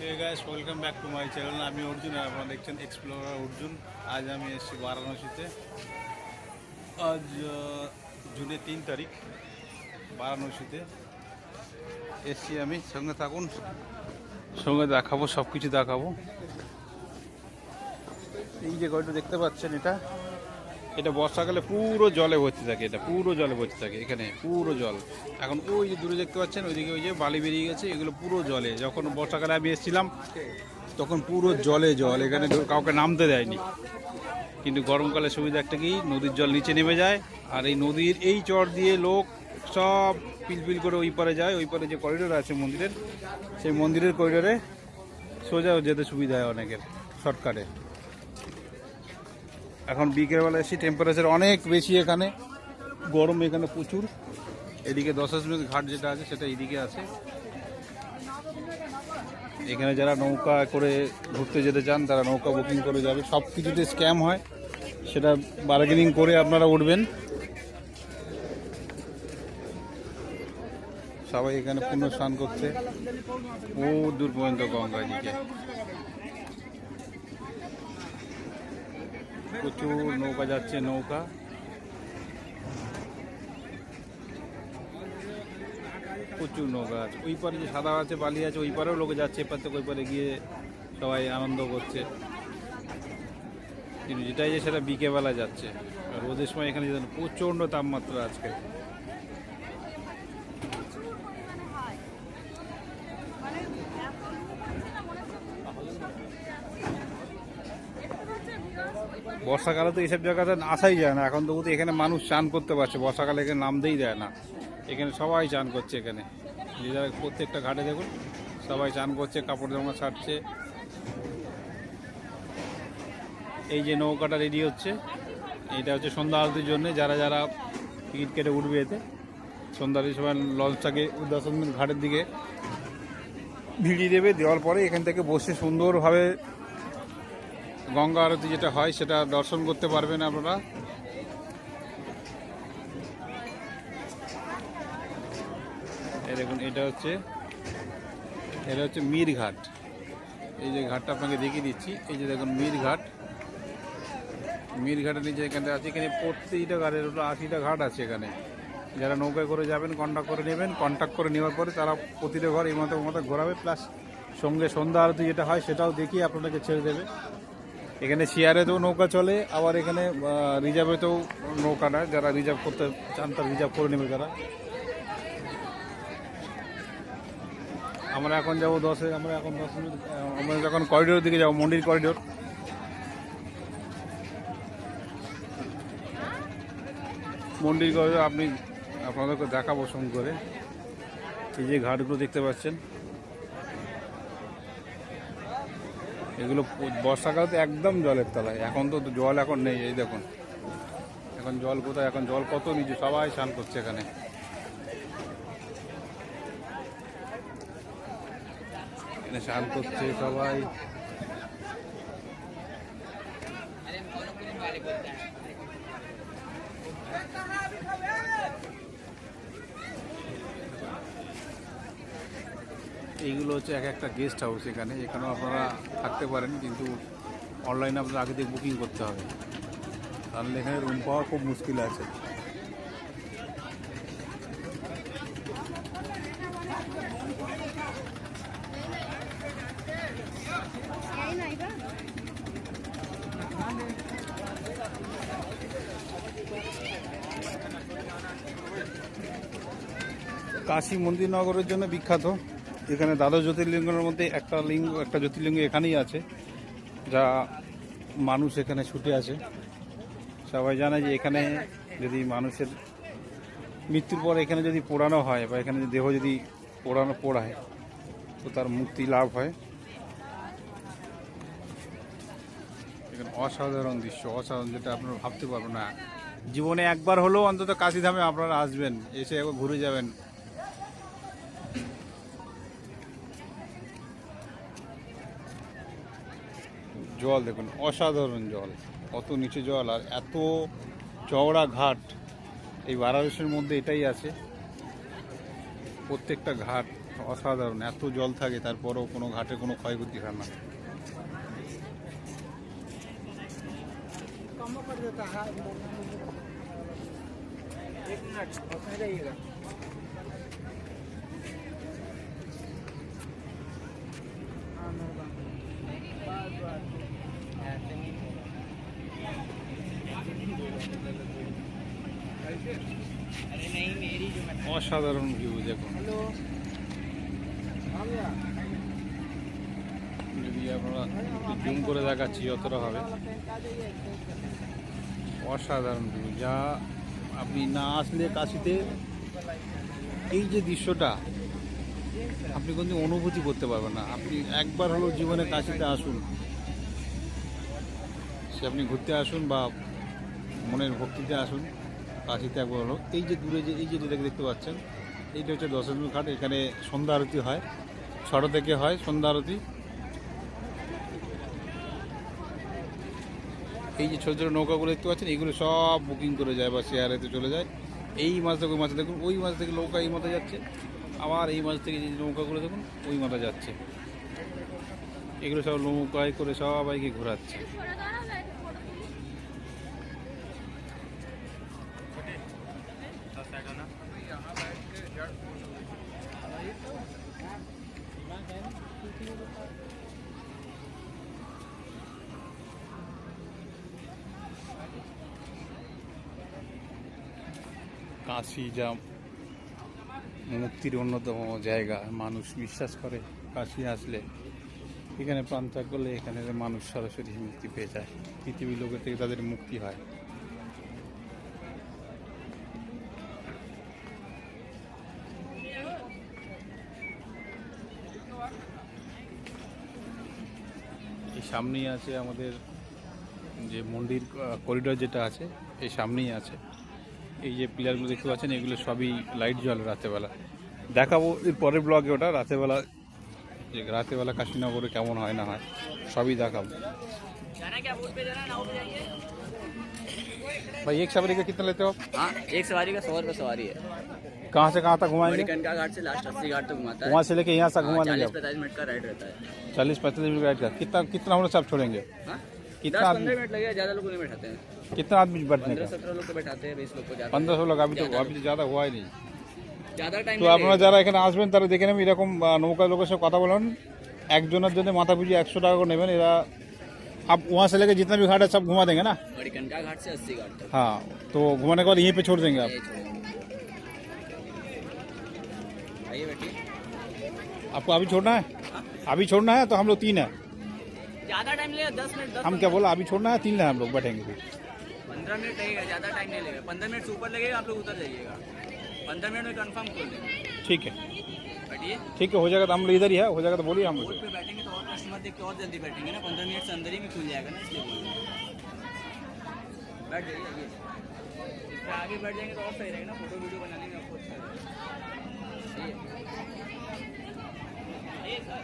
Hey guys, welcome back to my channel. আমি অর্জুন আর আপনারা দেখছেন এক্সপ্লোরার অর্জুন। আজ আমি এসেছি বারাণসীতে। আজ জুনের 3 তারিখ বারাণসীতে এসেছি আমি। সঙ্গে থাকুন, সঙ্গে দেখাবো, সব কিছু দেখাবো। এই যে গড়টা দেখতে পাচ্ছেন, এটা বর্ষাকালে পুরো জলে ভর্তি থাকে। এটা পুরো জলে ভর্তি থাকে, এখানে পুরো জল। এখন ওই যে দূরে দেখতে পাচ্ছেন, ওইদিকে ওই যে বালি বেরিয়ে গেছে, এগুলো পুরো জলে। যখন বর্ষাকালে আমি এসেছিলাম তখন পুরো জলে জল, এখানে কাউকে নামতে দেয়নি। কিন্তু গরমকালে সুবিধা একটা কি, নদীর জল নিচে নেমে যায়, আর এই নদীর এই চর দিয়ে লোক সব পিলপিল করে ওই পারে যায়। ওই পারে যে করিডোর আছে মন্দিরের, সেই মন্দিরের করিডোরে সোজা যেতে সুবিধা হয় অনেকের, শর্টকাটে। এখন বিকেলবেলা এসে টেম্পারেচার অনেক বেশি, এখানে গরম এখানে প্রচুর। এদিকে দশাশ্রমের ঘাট যেটা আছে সেটা এদিকে আছে। এখানে যারা নৌকা করে ঘুরতে যেতে চান তারা নৌকা বুকিং করে যাবে। সব কিছুতে স্ক্যাম হয়, সেটা বার্গেনিং করে আপনারা উঠবেন। সবাই এখানে পুণ্য স্নান করছে, ও দূর পর্যন্ত গঙ্গা দিকে প্রচুর নৌকা যাচ্ছে। নৌকা প্রচুর নৌকা আছে। ওই পারে যে সাদা আছে, বালি আছে, ওই পারেও লোকে যাচ্ছে। এপার থেকে ওই পারে গিয়ে সবাই আনন্দ করছে। কিন্তু যেটাই যে সেটা বিকেলবেলা যাচ্ছে, রোদের সময় এখানে যেতে প্রচণ্ড তাপমাত্রা আজকে। বর্ষাকালে তো এইসব জায়গাতে আসাই যায় না। এখন তবু তো এখানে মানুষ চান করতে পারছে, বর্ষাকালে এখানে নামতেই দেয় না। এখানে সবাই চান করছে। এখানে যে যারা প্রত্যেকটা ঘাটে দেখুন, সবাই চান করছে, কাপড় জামা ছাড়ছে। এই যে নৌকাটা রেডি হচ্ছে, এটা হচ্ছে সন্ধ্যা আরতির জন্য। যারা যারা টিকিট কেটে উঠবে এতে, সন্ধ্যা আরতির সময় লঞ্চটাকে দশমিন ঘাটের দিকে ভিড়িয়ে দেবে। দেওয়ার পরে এখান থেকে বসে সুন্দরভাবে গঙ্গা আরতি যেটা হয় সেটা দর্শন করতে পারবেন আপনারা। এই দেখুন, এটা হচ্ছে মীর ঘাট। এই যে ঘাটটা আপনাকে দেখিয়ে দিচ্ছি, এই যে দেখুন মীর ঘাট। মীর ঘাটের নিচে এখানে আছে, এখানে প্রত্যেকটা ঘাটের 80টা ঘাট আছে এখানে। যারা নৌকায় করে যাবেন কন্ট্যাক্ট করে নেবেন। কন্ট্যাক্ট করে নেওয়ার পরে তারা প্রতিটা ঘর এই মতো ঘোরাবে, প্লাস সঙ্গে সন্ধ্যা আরতি যেটা হয় সেটাও দেখিয়ে আপনাদেরকে ছেড়ে দেবে। এখানে শেয়ারেতেও নৌকা চলে, আবার এখানে রিজার্ভেতেও নৌকা নেয়। যারা রিজার্ভ করতে চান তারা রিজার্ভ করে নেবে তারা। আমরা এখন যাবো 10-এ, আমরা এখন 10 মিনিট, আমরা যখন করিডোরের দিকে যাবো, মন্দির করিডোর। মন্দির করিডোর আপনাদেরকে দেখাবো সঙ্গে করে। এই যে ঘাটগুলো দেখতে পাচ্ছেন, এগুলো বর্ষাকালে তো একদম জলের তলায়। এখন তো জল এখন নেই। এই দেখুন এখন জল কোথায়, এখন জল কত নিচে, সবাই স্নান করছে এখানে। এখানে স্নান করছে সবাই। এইগুলো হচ্ছে এক একটা গেস্ট হাউস। এখানেও আপনারা থাকতে পারেন, কিন্তু অনলাইনে আপনারা আগে থেকে বুকিং করতে হবে, তাহলে এখানে রুম পাওয়া খুব মুশকিল আছে। কাশী মন্দিরনগরের জন্য বিখ্যাত। এখানে দ্বাদশ জ্যোতির্লিঙ্গের মধ্যে একটা জ্যোতির্লিঙ্গ এখানেই আছে, যা মানুষ এখানে ছুটে আসে। সবাই জানে যে এখানে যদি মানুষের মৃত্যুর পর এখানে যদি পোড়ানো হয়, বা এখানে দেহ যদি পোড়ায়, তো তার মুক্তি লাভ হয়। এখানে অসাধারণ দৃশ্য, অসাধারণ, যেটা আপনারা ভাবতে পারবেন না। জীবনে একবার হলেও অন্তত কাশীধামে আপনারা আসবেন, এসে একবার ঘুরে যাবেন। জল দেখুন, অসাধারণ জল, কত নিচে জল, আর এত চওড়া ঘাট। এই বারাণসীর মধ্যে এটাই আছে। প্রত্যেকটা ঘাট অসাধারণ, এত জল থাকে তারপরও কোনো ঘাটে কোনো ক্ষয়ক্ষতি হয় না। অসাধারণ ভিউ দেখুন। যদি আপনারা জুম করে দেখাচ্ছি যতটা হবে, অসাধারণ ভিউ, যা আপনি না আসলে কাশিতে এই যে দৃশ্যটা আপনি কোনদিন অনুভূতি করতে পারবেন না। আপনি একবার হলো জীবনে কাশিতে আসুন, সে আপনি ঘুরতে আসুন বা মনের ভক্তিতে আসুন, কাশিতে একবার হলো। এই যে দূরে যে এই যে যেটাকে দেখতে পাচ্ছেন, এইটা হচ্ছে দশানু ঘাট। এখানে সন্ধ্যা আরতি হয়, 6টা থেকে হয় সন্ধ্যা আরতি। এই যে ছোটো ছোটো নৌকাগুলো দেখতে পাচ্ছেন, এগুলো সব বুকিং করে যায় বা শেয়ারেতে চলে যায়। এই মাছ থেকে ওই মাছ দেখুন, ওই মাছ থেকে নৌকা এই মাথা যাচ্ছে, আবার এই মাছ থেকে যে নৌকাগুলো দেখুন ওই মাথা যাচ্ছে। এগুলো সব নৌকায় করে সবাইকে ঘোরাচ্ছে। কাশি যা মুক্তির অন্যতম জায়গা, মানুষ বিশ্বাস করে কাশি আসলে এখানে প্রাণ ত্যাগ করলে এখানে মানুষ সরাসরি মুক্তি পেয়ে যায়, পৃথিবীর লোকের থেকে তাদের মুক্তি হয়। এই সামনেই আছে আমাদের যে মন্দির করিডোর যেটা আছে, এই সামনেই আছে। এই যে পিলারগুলো দেখতে পাচ্ছেন, এগুলো সবই লাইট জ্বলে রাতেরবেলা। দেখাবো এর পরের ব্লগে ওটা রাতেরবেলা, যে রাতেরবেলা কাশীনগরে কেমন হয় না হয় সবই দেখাবো। भाई एक सवारी का कितना लेते हो आप? हाँ, एक सवारी का 100 रुपये सवारी है। कहाँ से कहाँ तक घुमाएंगे? कनका घाट से लास्ट 80 घाट तक घुमाता है। वहाँ से लेके यहाँ तक घुमा देंगे? 40-45 मिनट का राइड रहता है। 40-45 मिनट राइड का कितना कितना हम लोग सब छोड़ेंगे? हाँ? कितना 10-15 मिनट लगेगा, ज़्यादा लोग नहीं बैठाते हैं। कितना आदमी बैठने का? 15-17 लोग को बैठाते हैं, 20 लोग को जाते 1500 लोग। अभी तो ज़्यादा हुआ ही नहीं। ज़्यादा टाइम তো আপনারা যারা এখানে আসবেন তারা দেখে নেবেন, এরকম নৌকা লোকের সাথে কথা বলুন, একজনের জন্য মাথা পিছু 100 টাকা করে নেবেন। এরা आप वहाँ से लेकर जितना भी घाट है सब घुमा देंगे ना? कनका घाट से 80 घाट तक। हाँ, तो घुमाने के बाद यहीं पे छोड़ देंगे आप? आइए बैठिए। आपको अभी छोड़ना है? अभी छोड़ना है तो हम लोग 3 हैं। ज़्यादा टाइम लगेगा, 10 मिनट। हम क्या बोला, अभी छोड़ना है, 3 है हम लोग, बैठेंगे फिर। 15 मिनट लगेगा, ज़्यादा टाइम नहीं लगेगा। 15 मिनट से ऊपर लगेगा, आप लोग उतर जाइएगा। 15 मिनट में कंफर्म खोल देंगे। ठीक है, बैठिए। ठीक है, हो जाएगा तो हम लोग इधर ही है, हो जाएगा तो बोलिए हम लोग। बोट पे बैठेंगे तो और कस्टमर देख के और जल्दी बैठेंगे ना, 15 मिनट से अंदर ही में खुल जाएगा ना, इसलिए बोल रहे हैं। बैठ जाइए, आइए। इस पे आगे बैठ जाएंगे तो और सही रहेगा ना, फोटो वीडियो बनाने में आपको अच्छा लगेगा। आइए सर।